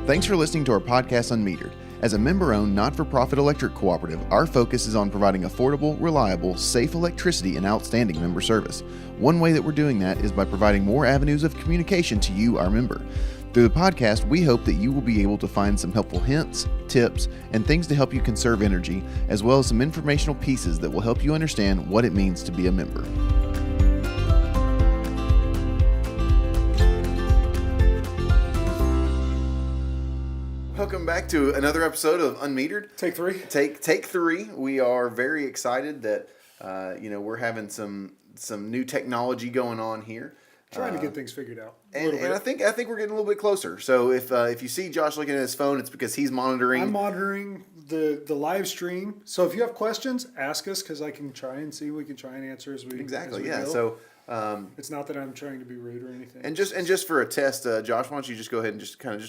Thanks for listening to our podcast, unMetered. As a member-owned, not-for-profit electric cooperative, our focus is on providing affordable, reliable, safe electricity and outstanding member service. One way that we're doing that is by providing more avenues of communication to you, our member. Through the podcast, we hope that you will be able to find some helpful hints, tips, and things to help you conserve energy, as well as some informational pieces that will help you understand what it means to be a member. Welcome back to another episode of unMetered. Take three. Take three. We are very excited that we're having some new technology going on here. Trying to get things figured out. And I think we're getting a little bit closer. So if you see Josh looking at his phone, it's because he's monitoring. I'm monitoring the live stream. So if you have questions, ask us because I can try and see. We can try and answer as we go. So it's not that I'm trying to be rude or anything. And just for a test, Josh, why don't you just go ahead and just turn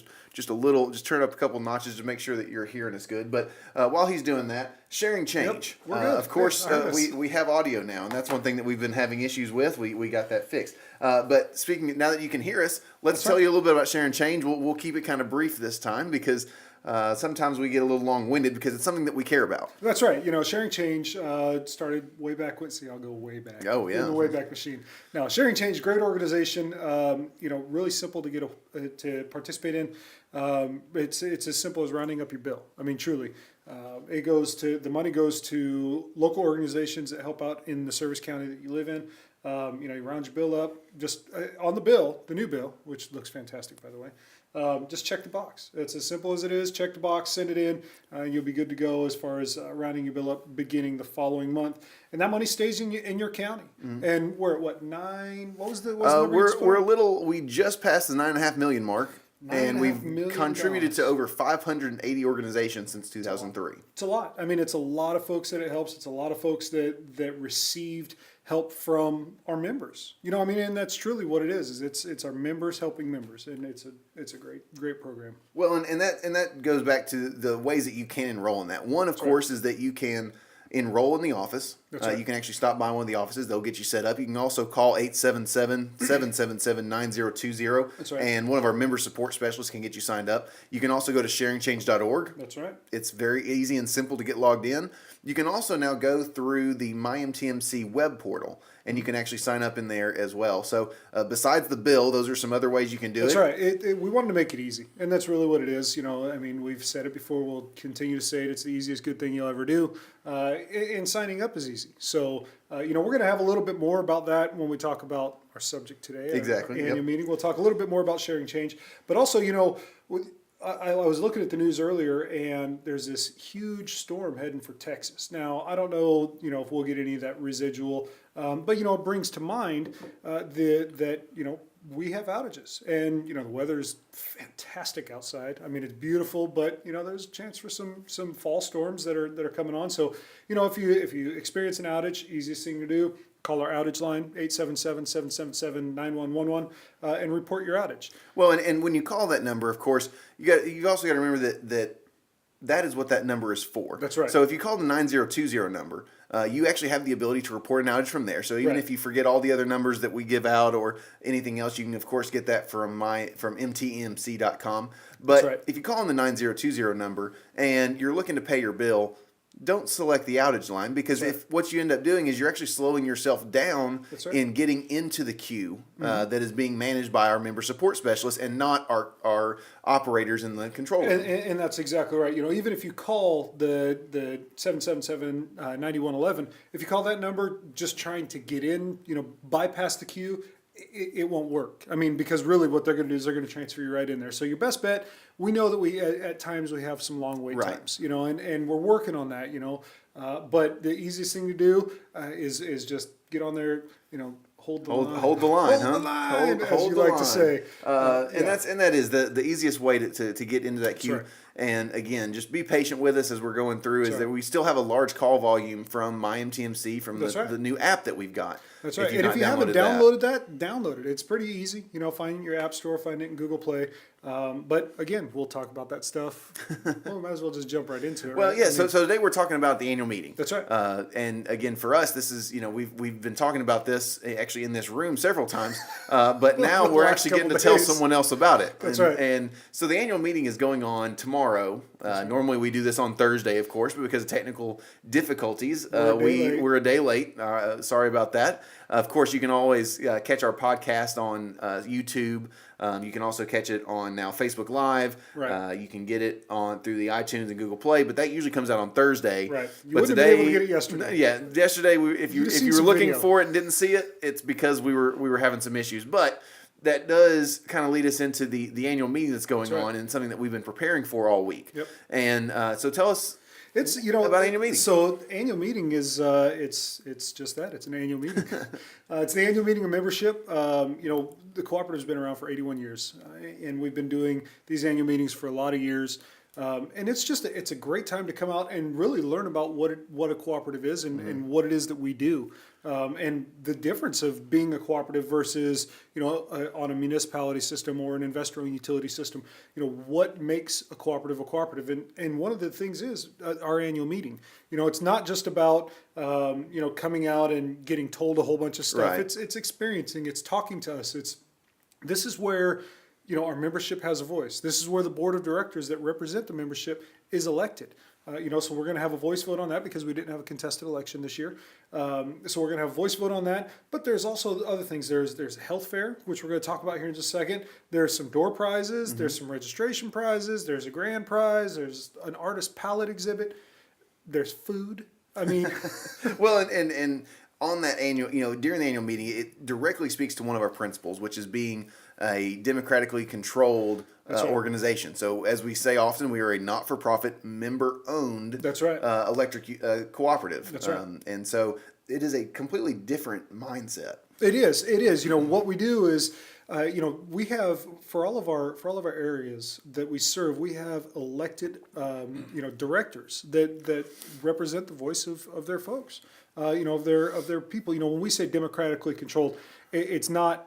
up a couple notches to make sure that you're hearing us good. But while he's doing that, sharing change. Yep, we're good. Of course, we have audio now, and that's one thing that we've been having issues with. We got that fixed. But speaking, now that you can hear us, let's tell you a little bit about sharing change. We'll keep it kind of brief this time because sometimes we get a little long-winded because it's something that we care about. That's right. Sharing change started way back. I'll go way back. Oh, yeah. In the way back machine. Now, sharing change, great organization. Really simple to get to participate in. It's as simple as rounding up your bill. I mean, truly. The money goes to local organizations that help out in the service county that you live in. You round your bill up, just on the bill, the new bill, which looks fantastic, by the way. Just check the box. It's as simple as it is. Check the box, send it in, and you'll be good to go as far as rounding your bill up beginning the following month. And that money stays in your county. Mm-hmm. And we're at what, 9? What was the we just passed the 9.5 million mark. And we've contributed to over 580 organizations since 2003. It's a lot. I mean, it's a lot of folks that it helps. It's a lot of folks that received help from our members. And that's truly what it is it's our members helping members, and it's a great program. Well, and that goes back to the ways that you can enroll in that. One, of course, is that you can enroll in the office. You can actually stop by one of the offices. They'll get you set up. You can also call 877-777-9020. That's right. And one of our member support specialists can get you signed up. You can also go to sharingchange.org. That's right. It's very easy and simple to get logged in. You can also now go through the MyMTMC web portal, and you can actually sign up in there as well. So besides the bill, those are some other ways you can do it. That's right. We wanted to make it eeasy, and that's really what it is. We've said it before. We'll continue to say it. It's the easiest good thing you'll ever do. And signing up is easy. So, we're going to have a little bit more about that when we talk about our subject today. Exactly. Our annual meeting. We'll talk a little bit more about sharing change. But also, I was looking at the news earlier, and there's this huge storm heading for Texas. Now, I don't know, if we'll get any of that residual, but it brings to mind that we have outages, and the weather's fantastic outside. I mean, it's beautiful, but there's a chance for some fall storms that are coming on. So, if you experience an outage, easiest thing to do, call our outage line, 877-777-9111, and report your outage. Well, and when you call that number, of course, you also got to remember that is what that number is for. That's right. So if you call the 9020 number, you actually have the ability to report an outage from there. So even if you forget all the other numbers that we give out or anything else, you can, of course, get that from mtmc.com. But if you call on the 9020 number and you're looking to pay your bill, don't select the outage line, because if what you end up doing is you're actually slowing yourself down in getting into the queue that is being managed by our member support specialists and not our operators in the control room. And that's exactly right. Even if you call the 777-9111, if you call that number just trying to get in, bypass the queue, it won't work. I mean, because really what they're going to do is they're going to transfer you right in there. So your best bet, we know that we at times we have some long wait times, and we're working on that, but the easiest thing to do is just get on there, hold the line. Hold the line, hold the line, as you like to say. And that is the easiest way to get into that queue. Right. And again, just be patient with us as we're going through. That's Is right. that we still have a large call volume from MyMTMC from That's right. the new app that we've got. That's If right. you've And if not you haven't downloaded downloaded that, download it. It's pretty easy. Find it in your app store, find it in Google Play. But again, we'll talk about that stuff. Well, we might as well just jump right into it. Well, right? yeah. So today we're talking about the annual meeting. That's right. And again, for us, this is we've been talking about this actually in this room several times, but now The we're last actually getting to couple tell days. someone else about it. That's and, right. And so the annual meeting is going on tomorrow. Normally we do this on Thursday, of course, but because of technical difficulties, we're a day late. Sorry about that. Of course, you can always catch our podcast on YouTube. You can also catch it on now Facebook Live. Right. You can get it on through the iTunes and Google Play, but that usually comes out on Thursday. Right. You But wouldn't today, have been able to get it yesterday. Yeah, yesterday, if You'd you have seen were some looking video. for it and didn't see it, it's because we were having some issues. But that does kind of lead us into the annual meeting that's going That's right. on and something that we've been preparing for all week. Yep. And so tell us. It's about annual meeting. So annual meeting is it's just that, it's an annual meeting. It's the annual meeting of membership. The cooperative's been around for 81 years, and we've been doing these annual meetings for a lot of years. And it's a great time to come out and really learn about what a cooperative is and what it is that we do, and the difference of being a cooperative versus on a municipality system or an investor-owned utility system. What makes a cooperative, and one of the things is our annual meeting. It's not just about coming out and getting told a whole bunch of stuff. Right. It's experiencing. It's talking to us. This is where our membership has a voice. This is where the board of directors that represent the membership is elected. So we're going to have a voice vote on that because we didn't have a contested election this year. So we're going to have a voice vote on that. But there's also other things. There's a health fair, which we're going to talk about here in just a second. There's some door prizes. Mm-hmm. There's some registration prizes. There's a grand prize. There's an artist palette exhibit. There's food. I mean, Well, and on that annual, during the annual meeting, it directly speaks to one of our principles, which is being a democratically controlled That's right. organization. So, as we say often, we are a not-for-profit, member-owned That's right. electric cooperative. That's right. And so, it is a completely different mindset. It is. What we do is, we have for all of our areas that we serve, we have elected, directors that represent the voice of their folks, of their people. When we say democratically controlled, it's not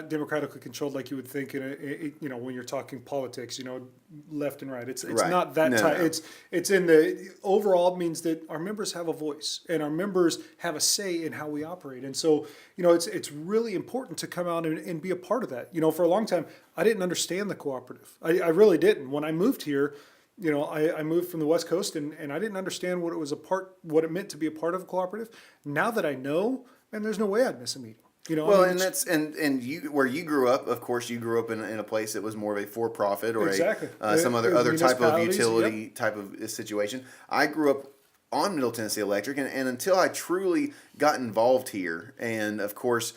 democratically controlled like you would think when you're talking politics, left and right. It's Right. not that No, type. no. It's in the overall means that our members have a voice and our members have a say in how we operate. And so, it's really important to come out and be a part of that. For a long time, I didn't understand the cooperative. I really didn't. When I moved here, I moved from the West Coast and I didn't understand what it meant to be a part of a cooperative. Now that I know, man, there's no way I'd miss a meeting. Well, and that's and you where you grew up. Of course, you grew up in a place that was more of a for-profit or Exactly. Some other type of Municipalities, utility type of situation. I grew up on Middle Tennessee Electric, and until I truly got involved here, and of course,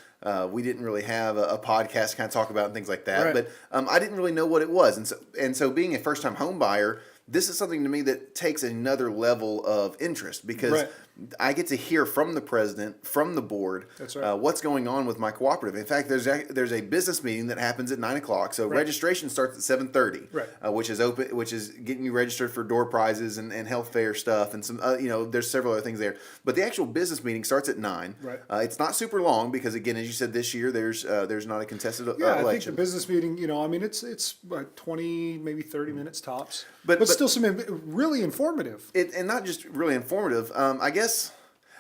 we didn't really have a podcast to kind of talk about and things like that. Right. But I didn't really know what it was, and so being a first-time home buyer, this is something to me that takes another level of interest because Right. I get to hear from the president, from the board, That's right. what's going on with my cooperative. In fact, there's a business meeting that happens at 9:00. So Right. registration starts at 7:30, Right. Which is getting you registered for door prizes and health fair stuff and some there's several other things there. But the actual business meeting starts at 9. Right. It's not super long because again, as you said, this year there's not a contested Yeah, I think the election. business meeting, it's like 20, maybe 30 minutes tops, But still really informative. And not just really informative.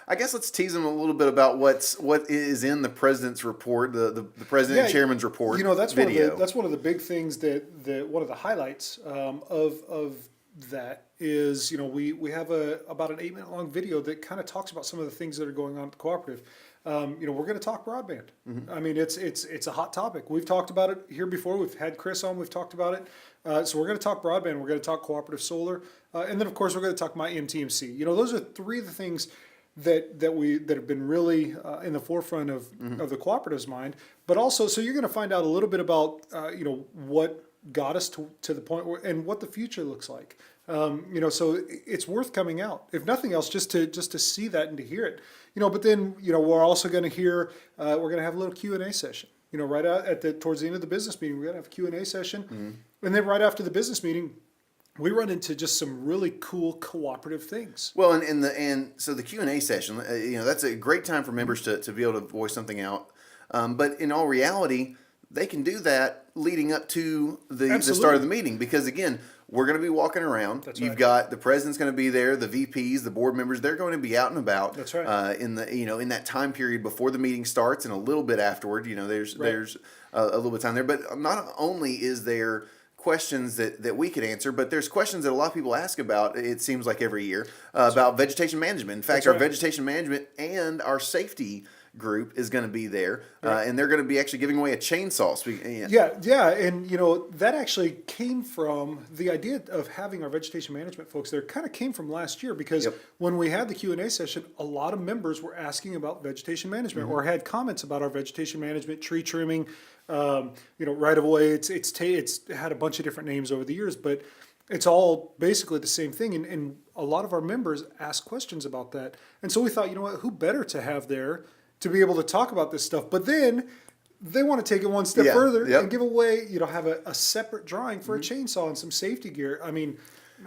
I guess let's tease them a little bit about what is in the president's report, the president and chairman's report. That's video. one of the big things that one of the highlights of that is we have about an 8-minute long video that kind of talks about some of the things that are going on at the cooperative. We're going to talk broadband. Mm-hmm. I mean, it's a hot topic. We've talked about it here before. We've had Chris on. We've talked about it. So we're going to talk broadband. We're going to talk cooperative solar, and then of course we're going to talk MyMTMC. Those are three of the things that have been really in the forefront of the cooperative's mind. But also, so you're going to find out a little bit about what got us to the point where and what the future looks like. So it's worth coming out, if nothing else, just to see that and to hear it. But then we're also going to hear we're going to have a little Q&A session. Right out towards the end of the business meeting, we're going to have a Q&A session, and then right after the business meeting, we run into just some really cool cooperative things. Well, and so the Q&A session, that's a great time for members to be able to voice something out. But in all reality, they can do that leading up to the start of the meeting, because again, we're going to be walking around. That's You've right. got the president's going to be there, the VPs, the board members. They're going to be out and about. That's right. In that time period before the meeting starts and a little bit afterward. There's a little bit of time there. But not only is there questions that we could answer, but there's questions that a lot of people ask about, it seems like every year, about vegetation management. In fact, our vegetation management and our safety group is going to be there, and they're going to be actually giving away a chainsaw. Yeah, and that actually came from the idea of having our vegetation management folks there. Kind of came from last year, because when we had the Q&A session, a lot of members were asking about vegetation management or had comments about our vegetation management, tree trimming, right of way. It's had a bunch of different names over the years, but it's all basically the same thing. And a lot of our members ask questions about that, and so we thought, who better to have there to be able to talk about this stuff. But then they want to take it one step further and give away, have a separate drawing for a chainsaw and some safety gear. I mean,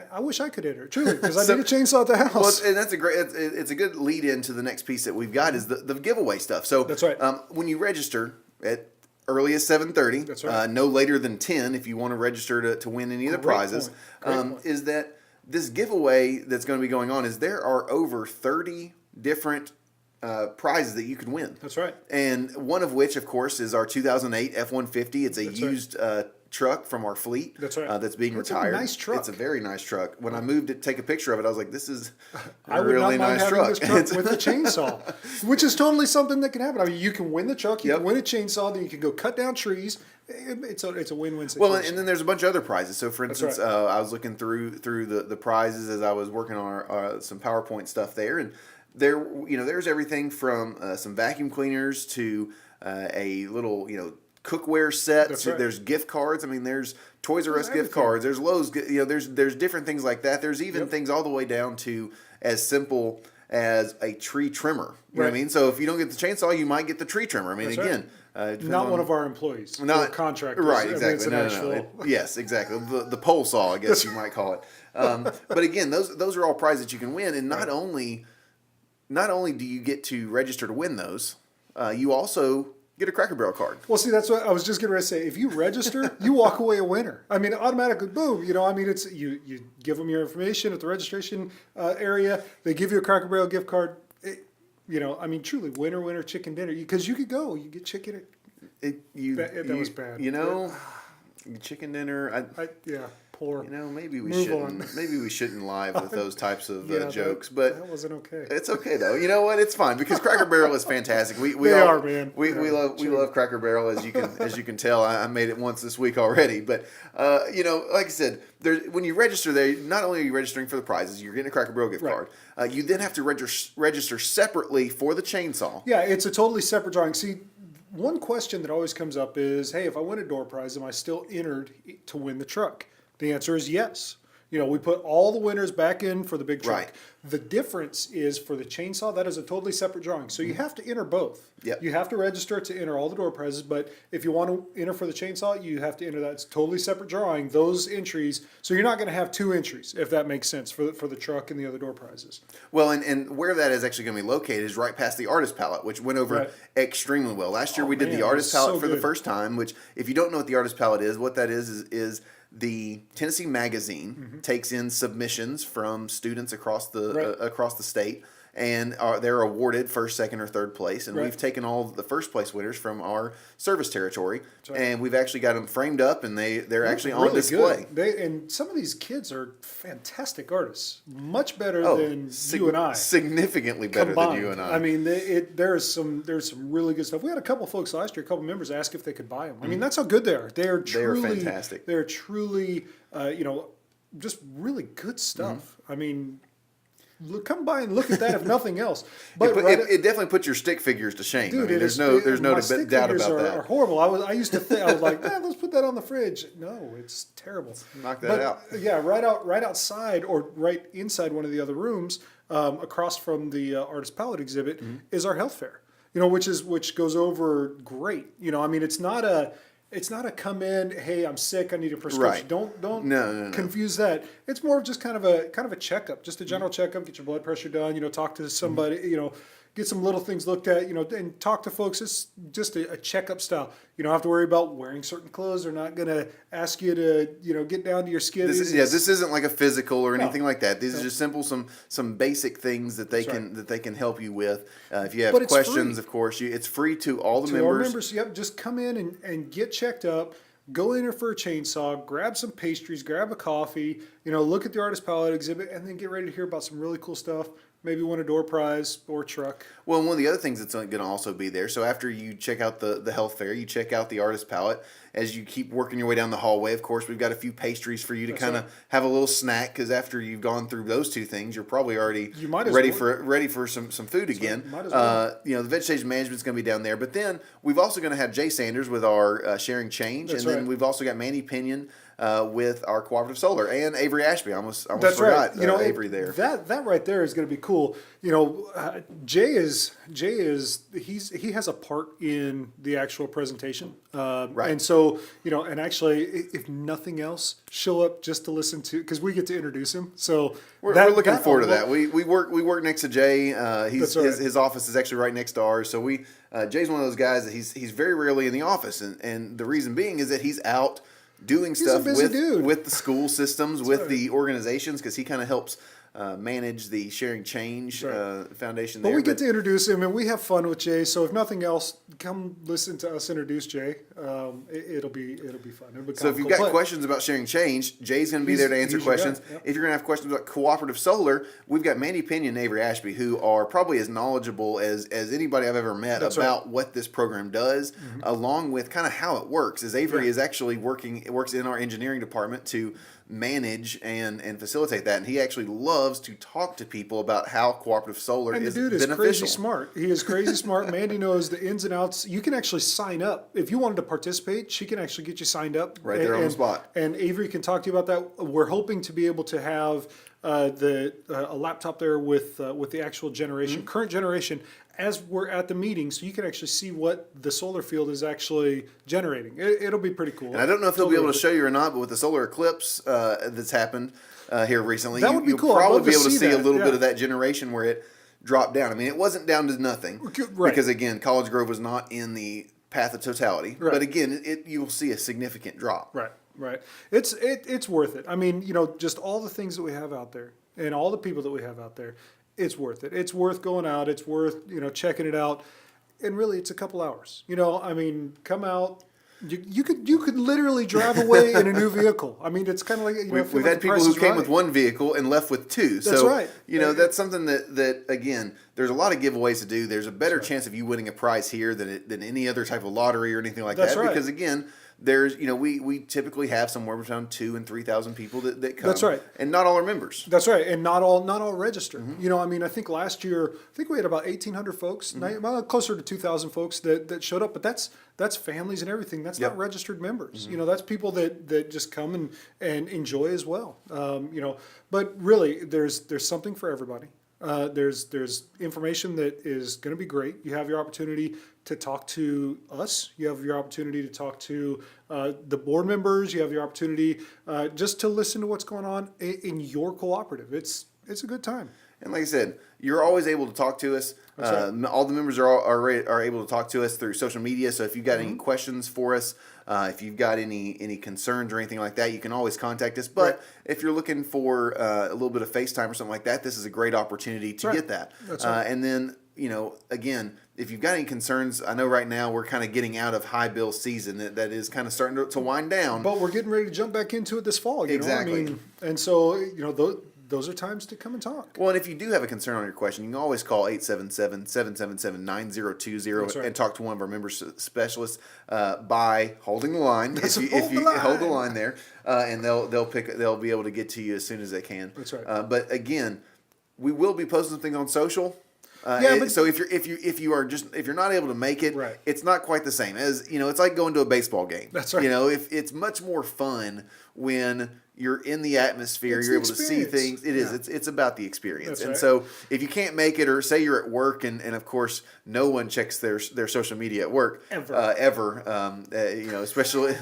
I wish I could enter, truly, because I need a chainsaw at the house. Well, and that's it's a good lead into the next piece that we've got, is the giveaway stuff. So that's right. When you register at early as 7:30, that's right. No later than 10 if you want to register to win any of the prizes, is that this giveaway that's going to be going on is there are over 30 different prizes that you can win. That's right. And one of which, of course, is our 2008 F-150. It's a used truck from our fleet. That's right. That's being retired. It's a nice truck. It's a very nice truck. When I moved it, take a picture of it, I was like, this is a really nice truck. This truck with the chainsaw, which is totally something that can happen. I mean, you can win the truck, you can win a chainsaw, then you can go cut down trees. It's a win-win situation. Well, and then there's a bunch of other prizes. So, for instance, I was looking through the prizes as I was working on some PowerPoint stuff there, and there's everything from some vacuum cleaners to a little cookware set. That's right. There's gift cards. I mean, there's Toys R Us gift cards. There's Lowe's. There's different things like that. There's even things all the way down to as simple as a tree trimmer. You know what I mean? So if you don't get the chainsaw, you might get the tree trimmer. I mean, not one of our employees, not contractors. Right, exactly. I mean, yes, exactly. The pole saw, I guess you might call it. But again, those are all prizes that you can win, and not only do you get to register to win those, you also get a Cracker Barrel card. Well, see, that's what I was just going to say. If you register, you walk away a winner. I mean, automatically, boom. It's you give them your information at the registration area. They give you a Cracker Barrel gift card. I mean, truly, winner, chicken dinner. Because you could go, you get chicken. That was bad. Chicken dinner. Poor. Maybe we Move shouldn't. on. Maybe we shouldn't live with those types of jokes. That But wasn't okay. it's okay though. You know what? It's fine because Cracker Barrel is fantastic. We They are, man. We love Cracker Barrel, as you can tell. I made it once this week already. But like I said, when you register there, not only are you registering for the prizes, you're getting a Cracker Barrel gift card. You then have to register separately for the chainsaw. Yeah, it's a totally separate drawing. See, one question that always comes up is, hey, if I win a door prize, am I still entered to win the truck? The answer is yes. We put all the winners back in for the big truck. Right. The difference is for the chainsaw, that is a totally separate drawing. So you have to enter both. Yep. You have to register to enter all the door prizes, but if you want to enter for the chainsaw, you have to enter that. It's a totally separate drawing, those entries. So you're not going to have two entries, if that makes sense, for the truck and the other door prizes. Well, and where that is actually going to be located is right past the artist palette, which went over extremely well. Last year we did the artist palette for the first time, which if you don't know what the artist palette is, what that is the Tennessee Magazine takes in submissions from students across the state, and they're awarded first, second, or third place. And we've taken all the first place winners from our service territory, and we've actually got them framed up, and they're actually on display. And some of these kids are fantastic artists, much better than you and I. Significantly better than you and I. I mean, there's some really good stuff. We had a couple folks last year, a couple members ask if they could buy them. I mean, that's how good they are. They are fantastic. They're truly, just really good stuff. I mean, come by and look at that, if nothing else. But it definitely puts your stick figures to shame. Dude, there's no doubt about that. Are horrible. I used to think, I was like, let's put that on the fridge. No, it's terrible. Knock that out. Yeah, right outside or right inside one of the other rooms, across from the artist palette exhibit, is our health fair. Which goes over great. I mean, it's not It's not a come in, hey, I'm sick, I need a prescription. Right. Don't No. confuse that. It's more of just kind of a checkup, just a general checkup. Get your blood pressure done. Talk to somebody. Get some little things looked at. And talk to folks. It's just a checkup style. You don't have to worry about wearing certain clothes. They're not going to ask you to get down to your skivvies. This isn't like a physical or anything like that. These are just simple some basic things that they can help you with. If you have questions, of course, it's free to all the members. Our members, yep. Just come in and get checked up. Go in there for a chainsaw, grab some pastries, grab a coffee, look at the artist palette exhibit, and then get ready to hear about some really cool stuff. Maybe win a door prize or truck. Well, one of the other things that's going to also be there, so after you check out the health fair, you check out the artist palette. As you keep working your way down the hallway, of course, we've got a few pastries for you to kind of have a little snack, because after you've gone through those two things, you're probably already ready for some food again. The vegetation management's going to be down there. But then we've also going to have Jay Sanders with our sharing change, then we've also got Mandy Pinion with our cooperative solar, and Avery Ashby. I almost forgot Avery there. That right there is going to be cool. Jay has a part in the actual presentation, and so and actually, if nothing else, show up just to listen to, because we get to introduce him. So we're looking forward to that. We work next to Jay. His office is actually right next to ours. So Jay's one of those guys that he's very rarely in the office, and the reason being is that he's out doing stuff with the school systems, with the organizations, because he kind of helps manage the Sharing Change foundation there. But we get to introduce him, and we have fun with Jay. So if nothing else, come listen to us introduce Jay. It'll be fun. So if you've got questions about Sharing Change, Jay's going to be there to answer questions. If you're going to have questions about cooperative solar, we've got Mandy Pinion and Avery Ashby, who are probably as knowledgeable as anybody I've ever met about what this program does, along with kind of how it works. As Avery is actually works in our engineering department to manage and facilitate that, and he actually loves to talk to people about how cooperative solar is beneficial. The dude is crazy smart. He is crazy smart. Mandy knows the ins and outs. You can actually sign up if you wanted to participate. She can actually get you signed up right there on the spot. And Avery can talk to you about that. We're hoping to be able to have a laptop there with the actual generation, current generation, as we're at the meeting, so you can actually see what the solar field is actually generating. It'll be pretty cool. And I don't know if he'll be able to show you or not, but with the solar eclipse that's happened here recently, that would be cool. You'll probably be able to see a little bit of that generation where it dropped down. I mean, it wasn't down to nothing, because again, College Grove was not in the path of totality. But again, you'll see a significant drop. Right. It's worth it. I mean, just all the things that we have out there and all the people that we have out there. It's worth it. It's worth going out. It's worth, checking it out. And really, it's a couple hours. I mean, come out. You could literally drive away in a new vehicle. I mean, it's kind of like, we've had people who came with one vehicle and left with two. That's right. That's something that again, there's a lot of giveaways to do. There's a better chance of you winning a prize here than any other type of lottery or anything like that. Because again, there's we typically have somewhere between 2,000 and 3,000 people that come. That's right. And not all are members. That's right. And not all registered. I mean, I think last year we had about 1,800 folks, closer to 2,000 folks that showed up. But that's families and everything. That's not registered members. That's people that just come and enjoy as well. But really, there's something for everybody. There's information that is going to be great. You have your opportunity to talk to us. You have your opportunity to talk to the board members. You have your opportunity just to listen to what's going on in your cooperative. It's a good time. And like I said, you're always able to talk to us. All the members are able to talk to us through social media. So if you've got any questions for us, if you've got any concerns or anything like that, you can always contact us. But if you're looking for a little bit of FaceTime or something like that, this is a great opportunity to get that. And then, again, if you've got any concerns, I know right now we're kind of getting out of high bill season. That is kind of starting to wind down. But we're getting ready to jump back into it this fall. Exactly. I mean, and so, those are times to come and talk. Well, and if you do have a concern on your question, you can always call 877-777-9020 and talk to one of our member specialists by holding the line. If you hold the line there, and they'll be able to get to you as soon as they can. That's right. But again, we will be posting some things on social. So if you're not able to make it, it's not quite the same as it's like going to a baseball game. That's right. If it's much more fun when you're in the atmosphere. It's you're the able to see experience. things. It is. It's about the experience. That's And right. so if you can't make it, or say you're at work, and of course no one checks their social media at work ever. Especially.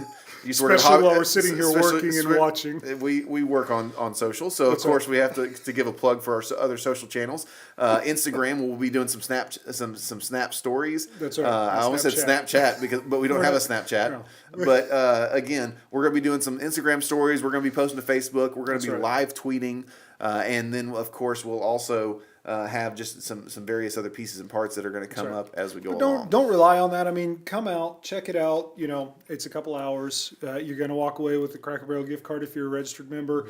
Especially while we're sitting here working and watching. We work on social, so of course we have to give a plug for our other social channels. Instagram, we'll be doing some Snap stories. That's right. I almost said Snapchat but we don't have a Snapchat. No. But again, we're going to be doing some Instagram stories. We're going to be posting to Facebook. We're going to be live tweeting, and then of course we'll also have just some various other pieces and parts that are going to come up as we go along. Don't rely on that. I mean, come out, check it out. It's a couple hours. You're going to walk away with the Cracker Barrel gift card if you're a registered member.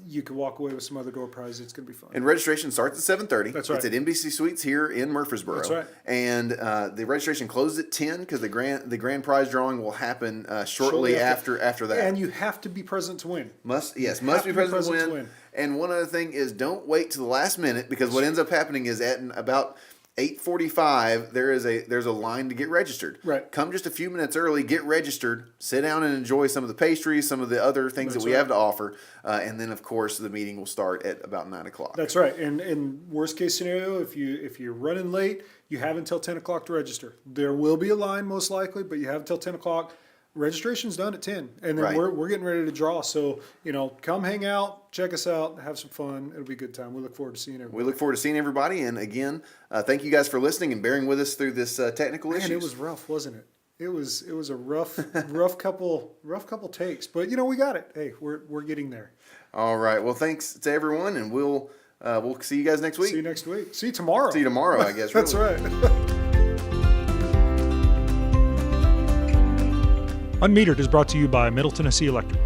You can walk away with some other door prizes. It's going to be fun. And registration starts at 7:30. That's right. It's at NBC Suites here in Murfreesboro. That's right. And the registration closes at 10 because the grand prize drawing will happen shortly after that. And you have to be present to win. Must be present to win. And one other thing is, don't wait to the last minute, because what ends up happening is at about 8:45 there's a line to get registered. Right. Come just a few minutes early, get registered, sit down and enjoy some of the pastries, some of the other things that we have to offer, and then of course the meeting will start at about 9:00. That's right. And worst case scenario, if you're running late, you have until 10 o'clock to register. There will be a line most likely, but you have until 10 o'clock. Registration's done at 10, and then we're getting ready to draw. So come hang out, check us out, have some fun. It'll be a good time. We look forward to seeing everybody. We look forward to seeing everybody, and again, thank you guys for listening and bearing with us through this technical issues. And it was rough, wasn't it? It was a rough couple takes, but we got it. Hey, we're getting there. All right. Well, thanks to everyone, and we'll see you guys next week. See you next week. See you tomorrow. See you tomorrow, I guess. That's really. right. Unmetered is brought to you by Middle Tennessee Electric.